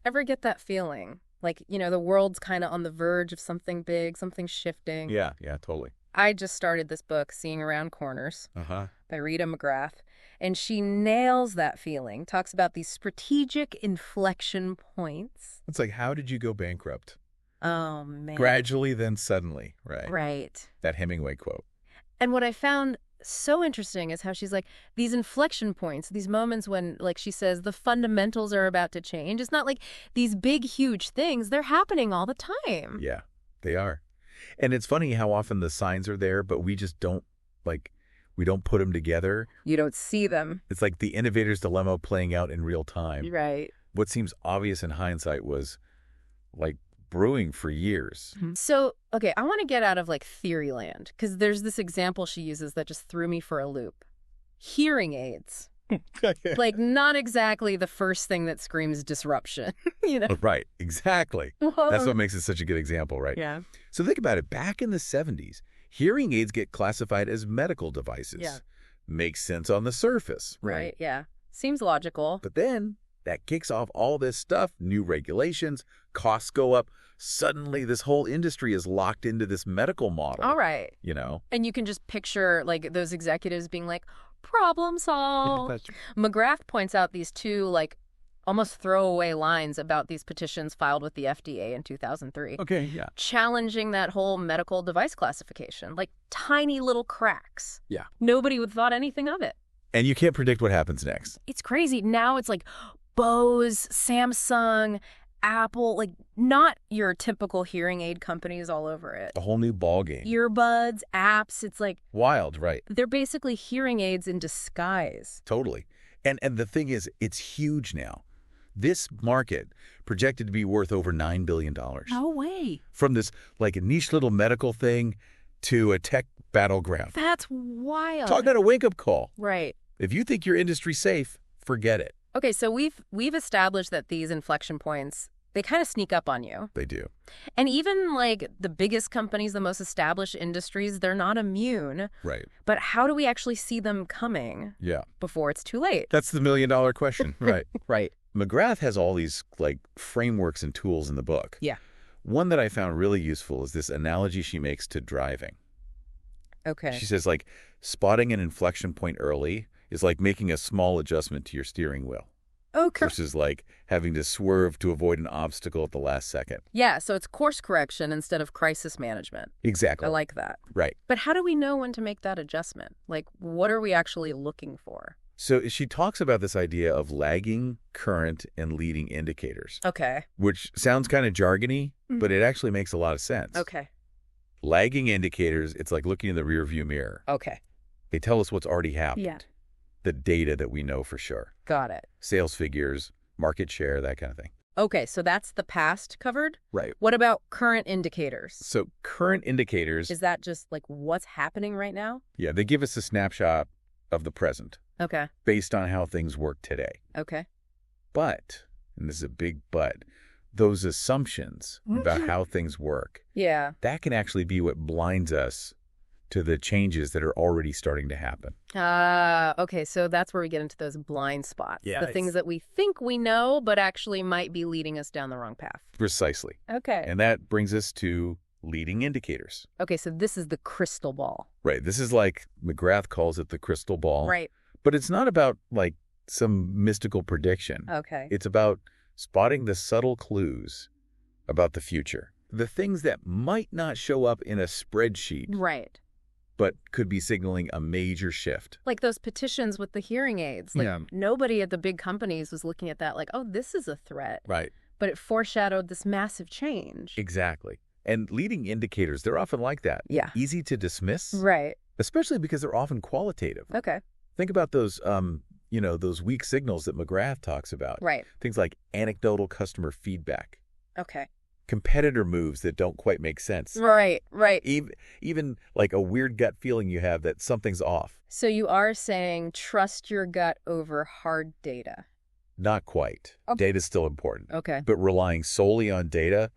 Ever get that feeling? Like, the world's kind of on the verge of something big, something shifting. Yeah, totally. I just started this book, Seeing Around Corners, Uh-huh. by Rita McGrath, and she nails that feeling, talks about these strategic inflection points. It's like, how did you go bankrupt? Oh, man. Gradually, then suddenly, right? Right. That Hemingway quote. And what I found so interesting is how she's like, these inflection points, these moments when, like she says, the fundamentals are about to change. It's not like these big, huge things. They're happening all the time. Yeah, they are. And it's funny how often the signs are there, but we just don't, we don't put them together. You don't see them. It's like the innovator's dilemma playing out in real time. Right. What seems obvious in hindsight was, brewing for years. So, okay, I want to get out of theory land, because there's this example she uses that just threw me for a loop. Hearing aids. Not exactly the first thing that screams disruption, Right, exactly. That's what makes it such a good example, right? Yeah. So think about it. Back in the 70s, hearing aids get classified as medical devices. Yeah. Makes sense on the surface, Right, yeah. Seems logical. But then that kicks off all this stuff, new regulations, costs go up. Suddenly, this whole industry is locked into this medical model. All right. And you can just picture, those executives being like, problem solved. McGrath points out these two, almost throwaway lines about these petitions filed with the FDA in 2003. Okay, yeah. Challenging that whole medical device classification, tiny little cracks. Yeah. Nobody would have thought anything of it. And you can't predict what happens next. It's crazy. Now it's Bose, Samsung, Apple, not your typical hearing aid companies all over it. A whole new ballgame. Earbuds, apps, it's Wild, right? they're basically hearing aids in disguise. Totally. And the thing is, it's huge now. This market projected to be worth over $9 billion. No way. From this, a niche little medical thing to a tech battleground. That's wild. Talk about a wake-up call. Right. If you think your industry's safe, forget it. Okay, so we've established that these inflection points, they kind of sneak up on you. They do. And even the biggest companies, the most established industries, they're not immune. Right. But how do we actually see them coming Yeah. before it's too late? That's the million-dollar question. Right. Right. McGrath has all these frameworks and tools in the book. Yeah. One that I found really useful is this analogy she makes to driving. Okay. She says spotting an inflection point early is like making a small adjustment to your steering wheel Okay. versus having to swerve to avoid an obstacle at the last second. Yeah, so it's course correction instead of crisis management. Exactly. I like that. Right. But how do we know when to make that adjustment? What are we actually looking for? So she talks about this idea of lagging, current, and leading indicators, Okay. which sounds kind of jargony, but it actually makes a lot of sense. Okay. Lagging indicators, it's like looking in the rearview mirror. Okay. They tell us what's already happened. Yeah. The data that we know for sure. Got it. Sales figures, market share, that kind of thing. Okay, so that's the past covered. Right. What about current indicators? So current indicators, Is that just what's happening right now? yeah, they give us a snapshot of the present Okay. based on how things work today. Okay. But, and this is a big but, those assumptions about how things work, Yeah. that can actually be what blinds us to the changes that are already starting to happen. Okay, so that's where we get into those blind spots. Yeah, The things that we think we know, but actually might be leading us down the wrong path. Precisely. Okay. And that brings us to leading indicators. Okay, so this is the crystal ball. Right. This is McGrath calls it the crystal ball. Right. But it's not about some mystical prediction. Okay. It's about spotting the subtle clues about the future. The things that might not show up in a spreadsheet, Right. but could be signaling a major shift. Like those petitions with the hearing aids. Yeah. Nobody at the big companies was looking at that oh, this is a threat. Right. But it foreshadowed this massive change. Exactly. And leading indicators, they're often like that. Yeah. Easy to dismiss, Right. especially because they're often qualitative. Okay. Think about those, those weak signals that McGrath talks about. Right. Things like anecdotal customer feedback, Okay. competitor moves that don't quite make sense. Right. Right. Even a weird gut feeling you have that something's off. So you are saying trust your gut over hard data. Not quite. Okay. Data's still important. Okay. But relying solely on data,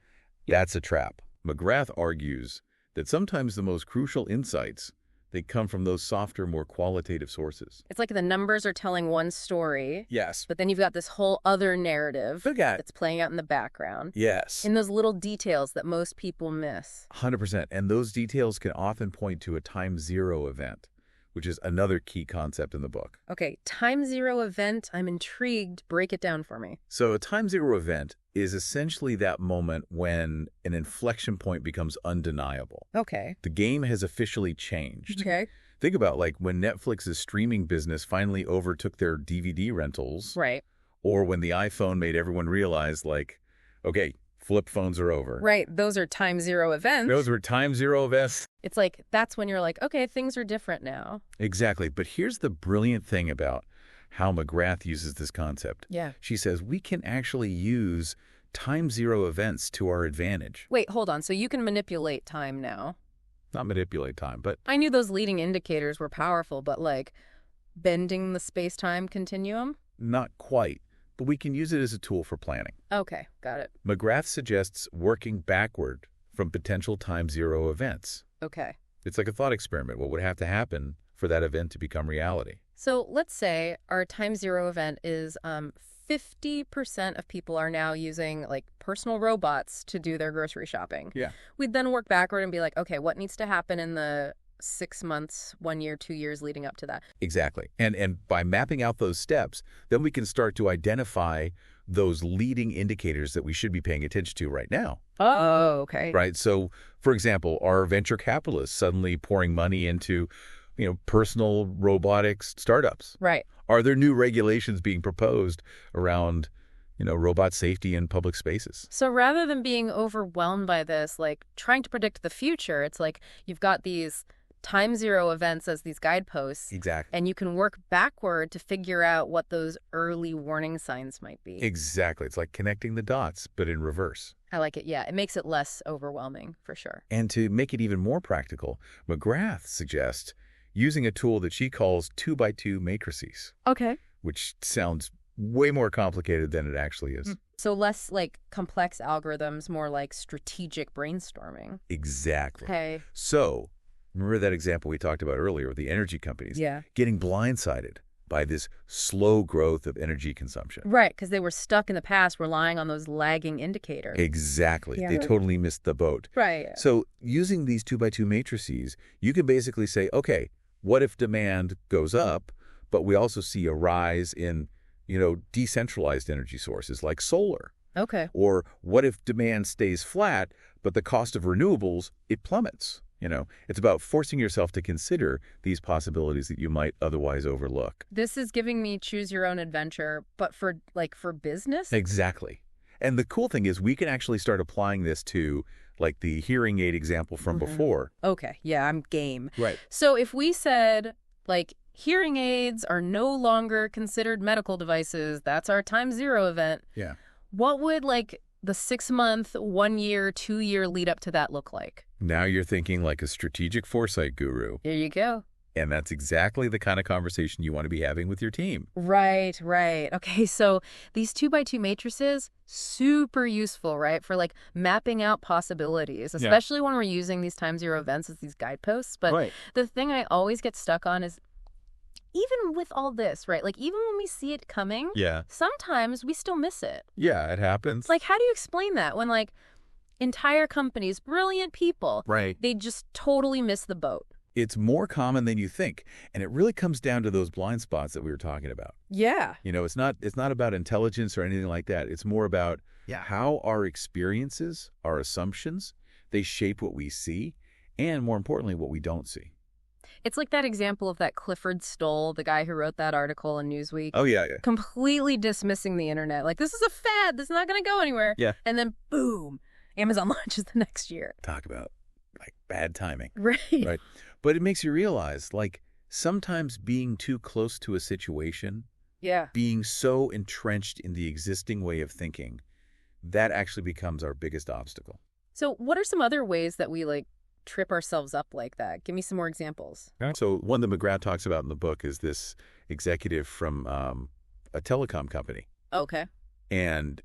that's a trap. McGrath argues that sometimes the most crucial insights They come from those softer, more qualitative sources. It's like the numbers are telling one story, Yes. but then you've got this whole other narrative Forget. that's playing out in the background. Yes. In those little details that most people miss. 100%. And those details can often point to a time zero event, which is another key concept in the book. Okay, time zero event. I'm intrigued. Break it down for me. So a time zero event is essentially that moment when an inflection point becomes undeniable. Okay. The game has officially changed. Okay. Think about like when Netflix's streaming business finally overtook their DVD rentals, Right. or when the iPhone made everyone realize like, okay, flip phones are over. Right. Those are time zero events. Those were time zero events. It's like, that's when you're like, okay, things are different now. Exactly. But here's the brilliant thing about how McGrath uses this concept. Yeah. She says we can actually use time zero events to our advantage. Wait, hold on. So you can manipulate time now. Not manipulate time, but I knew those leading indicators were powerful, but like bending the space-time continuum? not quite. But we can use it as a tool for planning. Okay, got it. McGrath suggests working backward from potential time zero events. Okay. It's like a thought experiment. What would have to happen for that event to become reality? So let's say our time zero event is 50% of people are now using like personal robots to do their grocery shopping. Yeah. We'd then work backward and be like, okay, what needs to happen in the 6 months, 1 year, 2 years leading up to that? Exactly. And by mapping out those steps, then we can start to identify those leading indicators that we should be paying attention to right now. Oh, okay. Right. So, for example, are venture capitalists suddenly pouring money into, personal robotics startups? Right. Are there new regulations being proposed around, robot safety in public spaces? So rather than being overwhelmed by this, like trying to predict the future, it's like you've got these time zero events as these guideposts. Exactly. And you can work backward to figure out what those early warning signs might be. Exactly. It's like connecting the dots, but in reverse. I like it. Yeah, it makes it less overwhelming for sure. And to make it even more practical, McGrath suggests using a tool that she calls 2x2 matrices, Okay. which sounds way more complicated than it actually is. So less like complex algorithms, more like strategic brainstorming. Exactly. Okay. So, remember that example we talked about earlier with the energy companies? Yeah. Getting blindsided by this slow growth of energy consumption. Right, because they were stuck in the past relying on those lagging indicators. Exactly. Yeah. They totally missed the boat. Right. So using these 2x2 matrices, you can basically say, okay, what if demand goes up, but we also see a rise in, decentralized energy sources like solar? Okay. Or what if demand stays flat, but the cost of renewables, it plummets? It's about forcing yourself to consider these possibilities that you might otherwise overlook. This is giving me choose your own adventure, but for business? Exactly. And the cool thing is we can actually start applying this to like the hearing aid example from before. Okay. Yeah, I'm game. Right. So if we said like hearing aids are no longer considered medical devices, that's our time zero event. Yeah. What would like the 6 month, 1 year, 2 year lead up to that look like? Now you're thinking like a strategic foresight guru. There you go. And that's exactly the kind of conversation you want to be having with your team. Right. Okay, so these 2x2 matrices, super useful, right? For like mapping out possibilities, especially when we're using these time zero events as these guideposts. But the thing I always get stuck on is even with all this, right? Like even when we see it coming, sometimes we still miss it. Yeah, it happens. Like how do you explain that when like entire companies, brilliant people, they just totally miss the boat? It's more common than you think. And it really comes down to those blind spots that we were talking about. Yeah. It's not about intelligence or anything like that. It's more about how our experiences, our assumptions, they shape what we see, and more importantly, what we don't see. It's like that example of that Clifford Stoll, the guy who wrote that article in Newsweek. Oh, yeah. Completely dismissing the internet. Like, this is a fad. This is not going to go anywhere. Yeah. And then, boom, Amazon launches the next year. Talk about, like, bad timing. Right. But it makes you realize, like, sometimes being too close to a situation, being so entrenched in the existing way of thinking, that actually becomes our biggest obstacle. So what are some other ways that we, like, trip ourselves up like that? Give me some more examples. So one that McGrath talks about in the book is this executive from a telecom company. Okay. And,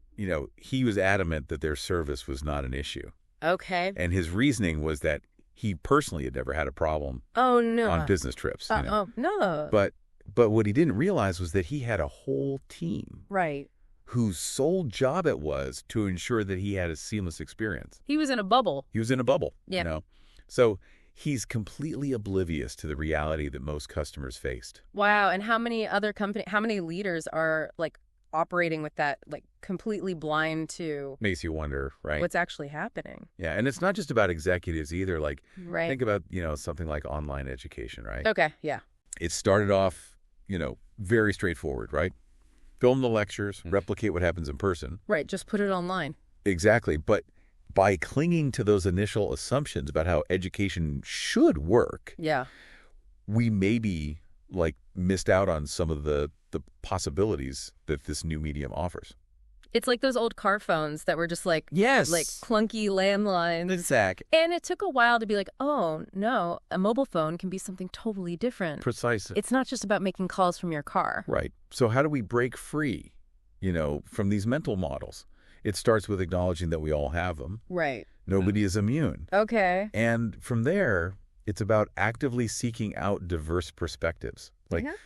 he was adamant that their service was not an issue. Okay. And his reasoning was that he personally had never had a problem Oh, no. on business trips. Oh, no. But what he didn't realize was that he had a whole team. Right. Whose sole job it was to ensure that he had a seamless experience. He was in a bubble. He was in a bubble. Yeah. So he's completely oblivious to the reality that most customers faced. Wow. And how many leaders are like operating with that, like completely blind to... Makes you wonder, right? What's actually happening. Yeah. And it's not just about executives either. Like, right. Think about, something like online education, right? Okay. Yeah. It started off, very straightforward, right? Film the lectures, replicate what happens in person. Right, just put it online. Exactly. But by clinging to those initial assumptions about how education should work, we maybe missed out on some of the possibilities that this new medium offers. It's like those old car phones that were just like clunky landlines. Exactly. And it took a while to be like, oh, no, a mobile phone can be something totally different. Precisely. It's not just about making calls from your car. Right. So how do we break free, from these mental models? It starts with acknowledging that we all have them. Right. Nobody is immune. Okay. And from there, it's about actively seeking out diverse perspectives,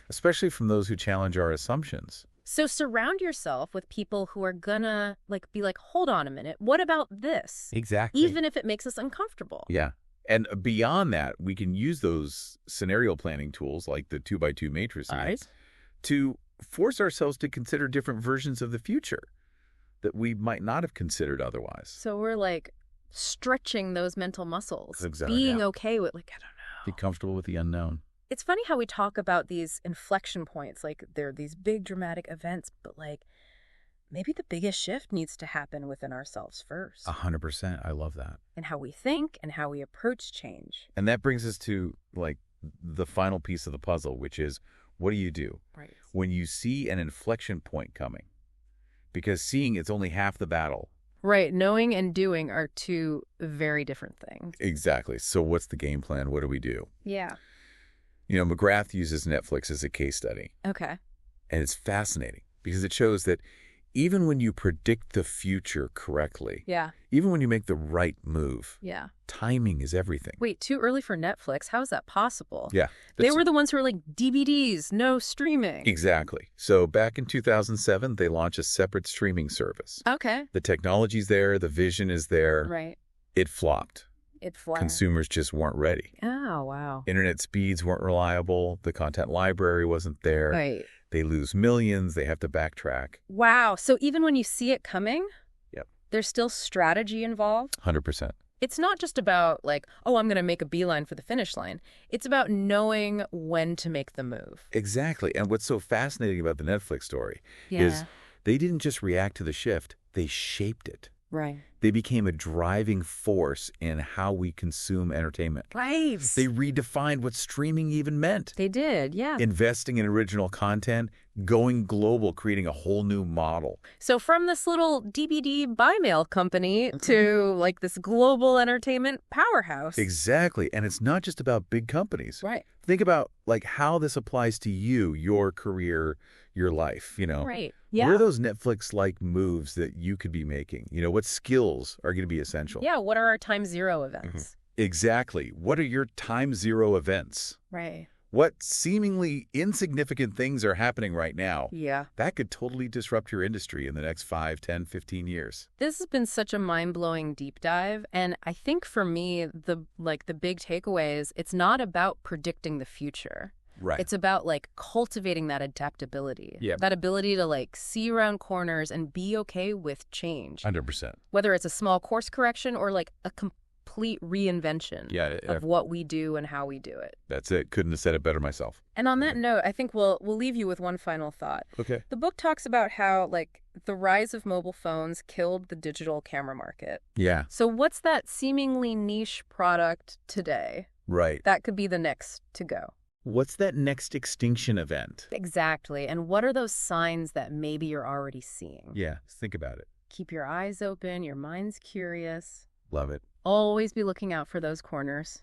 especially from those who challenge our assumptions. So surround yourself with people who are gonna be like, hold on a minute, what about this? Exactly. Even if it makes us uncomfortable. Yeah. And beyond that, we can use those scenario planning tools like the 2x2 matrices to force ourselves to consider different versions of the future that we might not have considered otherwise. So we're stretching those mental muscles, exactly. Being okay with I don't know. Be comfortable with the unknown. It's funny how we talk about these inflection points, they're these big dramatic events, but maybe the biggest shift needs to happen within ourselves first. 100%. I love that. And how we think and how we approach change. And that brings us to the final piece of the puzzle, which is, what do you do when you see an inflection point coming? Because seeing it's only half the battle. Right. Knowing and doing are two very different things. Exactly. So what's the game plan? What do we do? Yeah. McGrath uses Netflix as a case study. Okay. And it's fascinating because it shows that even when you predict the future correctly, even when you make the right move, timing is everything. Wait, too early for Netflix? How is that possible? Yeah. They were the ones who were like, DVDs, no streaming. Exactly. So back in 2007, they launched a separate streaming service. Okay. The technology's there. The vision is there. Right. It flopped. Consumers just weren't ready. Oh, wow. Internet speeds weren't reliable. The content library wasn't there. Right. They lose millions. They have to backtrack. Wow. So even when you see it coming, There's still strategy involved. 100%. It's not just about oh, I'm going to make a beeline for the finish line. It's about knowing when to make the move. Exactly. And what's so fascinating about the Netflix story is they didn't just react to the shift, they shaped it. Right. They became a driving force in how we consume entertainment. Right. They redefined what streaming even meant. They did, yeah. Investing in original content, going global, creating a whole new model. So from this little DVD buy mail company to this global entertainment powerhouse. Exactly. And it's not just about big companies. Right. Think about how this applies to you, your career, your life, Right. Yeah. What are those Netflix-like moves that you could be making? What skills are going to be essential? Yeah. What are our time zero events? Exactly. What are your time zero events? Right. What seemingly insignificant things are happening right now? Yeah. That could totally disrupt your industry in the next 5, 10, 15 years. This has been such a mind-blowing deep dive. And I think for me, the big takeaway is it's not about predicting the future. Right. It's about cultivating that adaptability. Yeah. That ability to see around corners and be okay with change. 100%. Whether it's a small course correction or a complete reinvention of what we do and how we do it. That's it. Couldn't have said it better myself. And on that note, I think we'll leave you with one final thought. Okay. The book talks about how the rise of mobile phones killed the digital camera market. Yeah. So what's that seemingly niche product today? Right. That could be the next to go. What's that next extinction event? Exactly. And what are those signs that maybe you're already seeing? Yeah, think about it. Keep your eyes open, your mind's curious. Love it. Always be looking out for those corners.